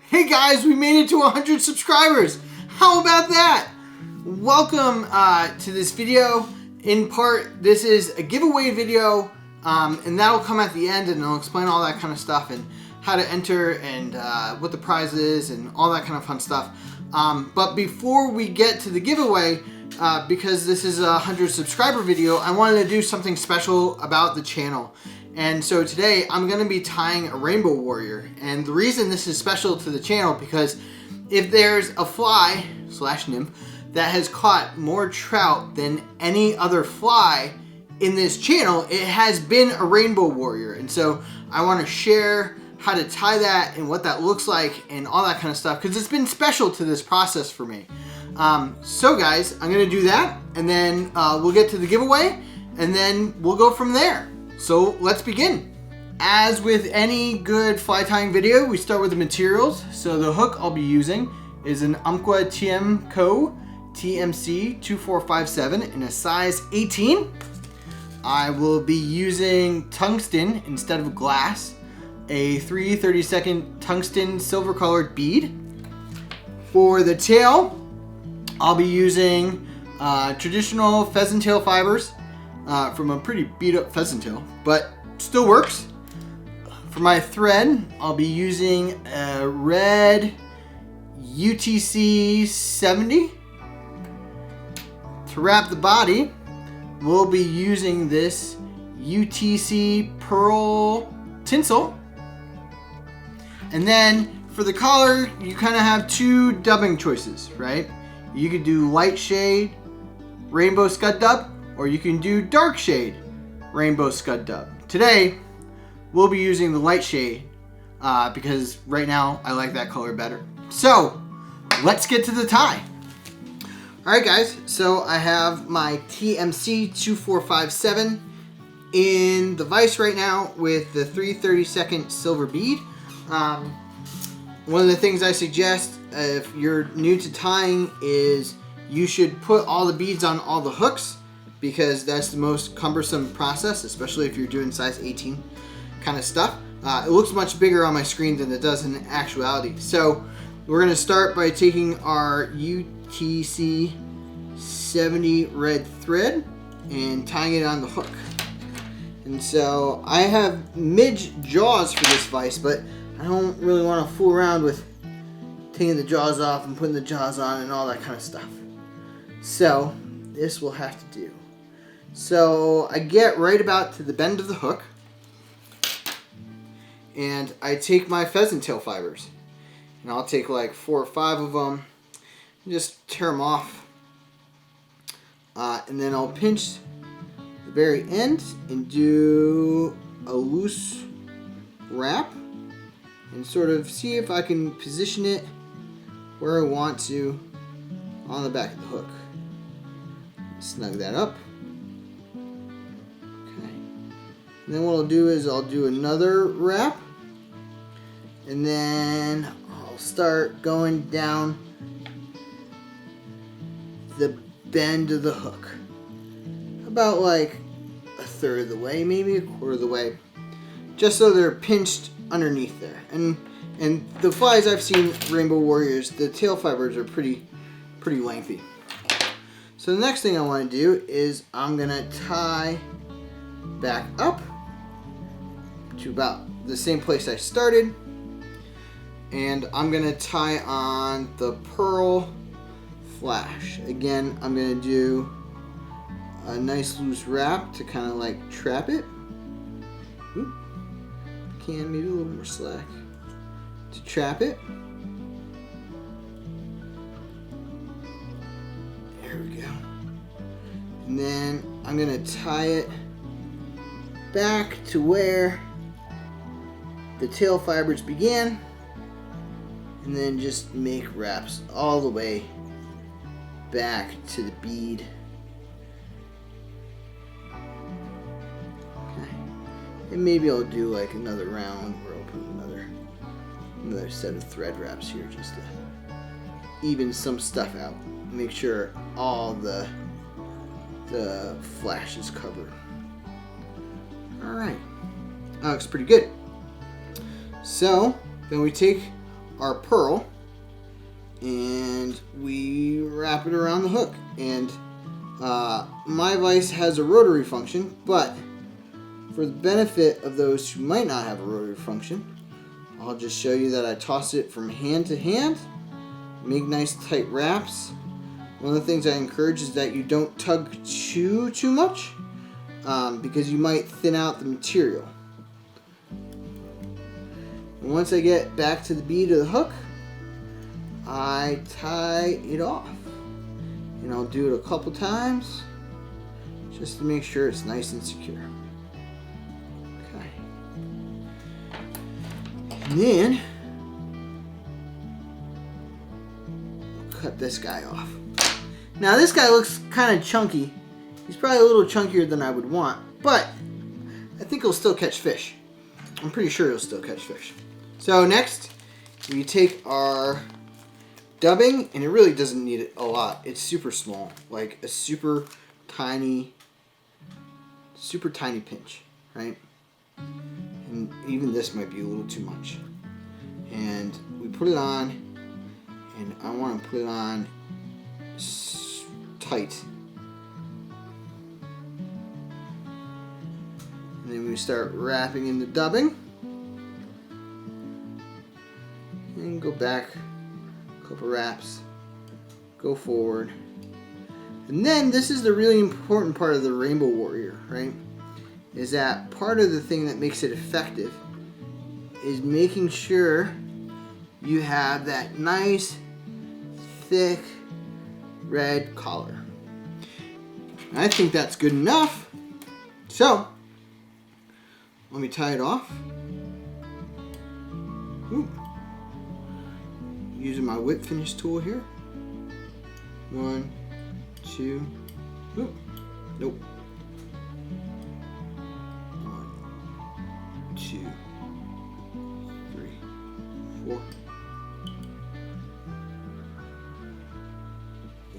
Hey guys, we made it to 100 subscribers. How about that? Welcome to this video. In part, this is a giveaway video, and that'll come at the end, and I'll explain all that kind of stuff and how to enter and what the prize is and all that kind of fun stuff. But before we get to the giveaway, because this is a 100 subscriber video, I wanted to do something special about the channel. And so today I'm going to be tying a rainbow warrior. And the reason this is special to the channel, because if there's a fly / nymph that has caught more trout than any other fly in this channel, it has been a rainbow warrior. And so I want to share how to tie that and what that looks like and all that kind of stuff, because it's been special to this process for me. So guys, I'm going to do that, and then we'll get to the giveaway, and then we'll go from there. So let's begin. As with any good fly tying video, we start with the materials. So the hook I'll be using is an Umpqua TMCO TMC 2457 in a size 18. I will be using tungsten instead of glass, a 3/32 tungsten silver colored bead. For the tail, I'll be using traditional pheasant tail fibers from a pretty beat up pheasant tail, but still works. For my thread, I'll be using a red UTC 70. To wrap the body, we'll be using this UTC pearl tinsel. And then for the collar, you kind of have two dubbing choices, right? You could do light shade rainbow scud dub, or you can do dark shade rainbow scud dub. Today, we'll be using the light shade because right now I like that color better. So, let's get to the tie. Alright guys, so I have my TMC 2457 in the vise right now with the 3/32 silver bead. One of the things I suggest if you're new to tying is you should put all the beads on all the hooks, because that's the most cumbersome process, especially if you're doing size 18 kind of stuff. It looks much bigger on my screen than it does in actuality. So we're going to start by taking our UTC 70 red thread and tying it on the hook. And so I have midge jaws for this vise, but I don't really want to fool around with taking the jaws off and putting the jaws on and all that kind of stuff. So this will have to do. So I get right about to the bend of the hook, and I take my pheasant tail fibers, and I'll take like 4 or 5 of them and just tear them off, and then I'll pinch the very end and do a loose wrap and sort of see if I can position it where I want to on the back of the hook. Snug that up. Okay. And then what I'll do is I'll do another wrap, and then I'll start going down the bend of the hook. About like 1/3 of the way, maybe 1/4 of the way. Just so they're pinched underneath there. And the flies I've seen, rainbow warriors, the tail fibers are pretty lengthy. So the next thing I want to do is I'm going to tie back up to about the same place I started, and I'm going to tie on the pearl flash. Again, I'm going to do a nice loose wrap to kind of like trap it. Oop. Can maybe a little more slack to trap it. There we go. And then I'm going to tie it back to where the tail fibers began, and then just make wraps all the way back to the bead. Okay. And maybe I'll do like another round where I'll put another set of thread wraps here just to even some stuff out. Make sure all the flash is covered. Alright, that looks pretty good. So then we take our pearl and we wrap it around the hook. And my vise has a rotary function, but for the benefit of those who might not have a rotary function, I'll just show you that I toss it from hand to hand, make nice tight wraps. One of the things I encourage is that you don't tug too much because you might thin out the material. And once I get back to the bead of the hook, I tie it off. And I'll do it a couple times just to make sure it's nice and secure. Okay. And then we'll cut this guy off. Now this guy looks kind of chunky. He's probably a little chunkier than I would want, but I think he'll still catch fish. I'm pretty sure he'll still catch fish. So next, we take our dubbing, and it really doesn't need it a lot. It's super small, like a super tiny pinch, right? And even this might be a little too much. And we put it on, and I want to put it on tight. And then we start wrapping in the dubbing. And go back a couple wraps. Go forward. And then this is the really important part of the Rainbow Warrior, right? Is that part of the thing that makes it effective is making sure you have that nice, thick, red collar. I think that's good enough. So, let me tie it off. Ooh. Using my whip finish tool here. 1, 2. Ooh. Nope. 1, 2, 3, 4.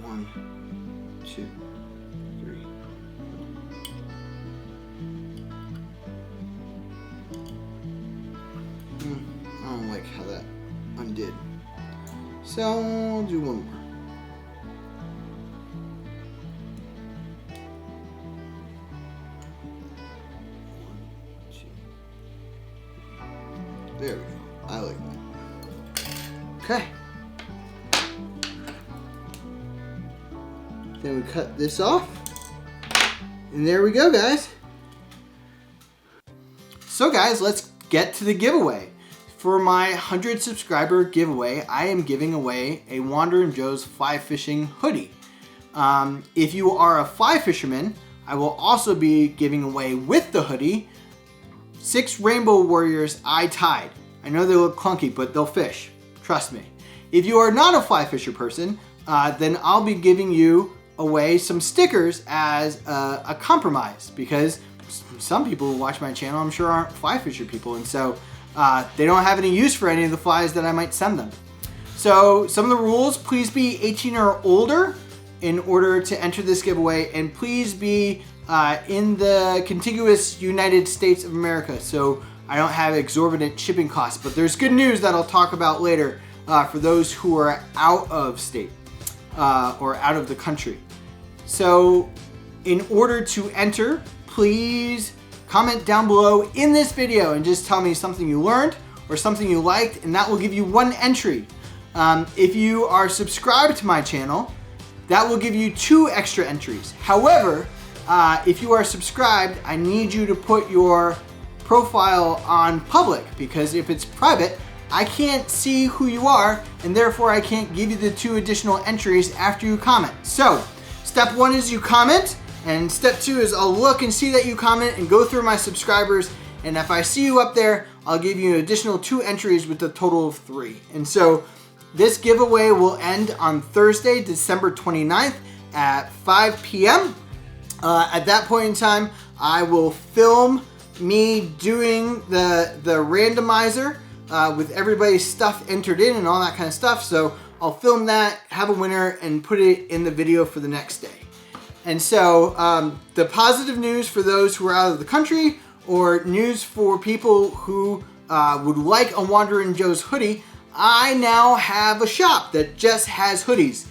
1, 2, 3. I don't like how that undid. So I'll do one more. There we go. I like that. Okay. Then we cut this off. And there we go, guys. So guys, let's get to the giveaway. For my 100 subscriber giveaway, I am giving away a Wanderin Joe's fly fishing hoodie. If you are a fly fisherman, I will also be giving away with the hoodie 6 Rainbow Warriors I tied. I know they look clunky, but they'll fish. Trust me. If you are not a fly fisher person, then I'll be giving you away some stickers as a compromise, because some people who watch my channel, I'm sure, aren't fly fisher people, and so they don't have any use for any of the flies that I might send them. So some of the rules: please be 18 or older in order to enter this giveaway, and please be in the contiguous United States of America, so I don't have exorbitant shipping costs. But there's good news that I'll talk about later for those who are out of state or out of the country. So in order to enter, please comment down below in this video and just tell me something you learned or something you liked, and that will give you 1 entry. If you are subscribed to my channel, that will give you 2 extra entries. However, if you are subscribed, I need you to put your profile on public, because if it's private, I can't see who you are, and therefore I can't give you the 2 additional entries after you comment. So, step 1 is you comment, and step 2 is I'll look and see that you comment and go through my subscribers, and if I see you up there, I'll give you an additional 2 entries with a total of 3. And so this giveaway will end on Thursday, December 29th at 5 p.m. At that point in time, I will film me doing the randomizer with everybody's stuff entered in and all that kind of stuff. So I'll film that, have a winner, and put it in the video for the next day. And so the positive news for those who are out of the country, or news for people who would like a Wanderin Joe's hoodie, I now have a shop that just has hoodies.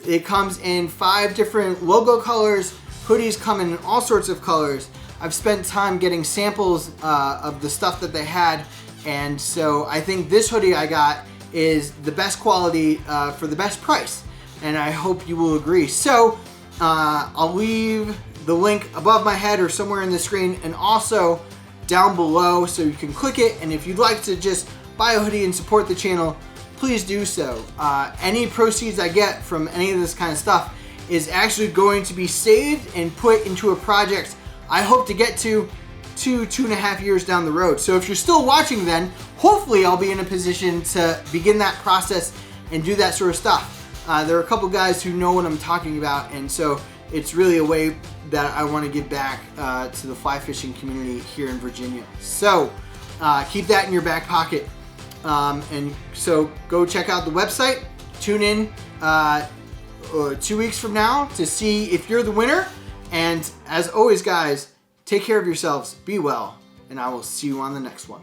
It comes in 5 different logo colors. Hoodies come in all sorts of colors. I've spent time getting samples of the stuff that they had, and so I think this hoodie I got is the best quality for the best price, and I hope you will agree. So I'll leave the link above my head or somewhere in the screen, and also down below so you can click it, and if you'd like to just buy a hoodie and support the channel, please do so. Any proceeds I get from any of this kind of stuff is actually going to be saved and put into a project I hope to get to 2.5 years down the road. So if you're still watching then, hopefully I'll be in a position to begin that process and do that sort of stuff. There are a couple guys who know what I'm talking about, and so it's really a way that I want to give back to the fly fishing community here in Virginia. So keep that in your back pocket. And so go check out the website, tune in 2 weeks from now to see if you're the winner. And as always, guys, take care of yourselves, be well, and I will see you on the next one.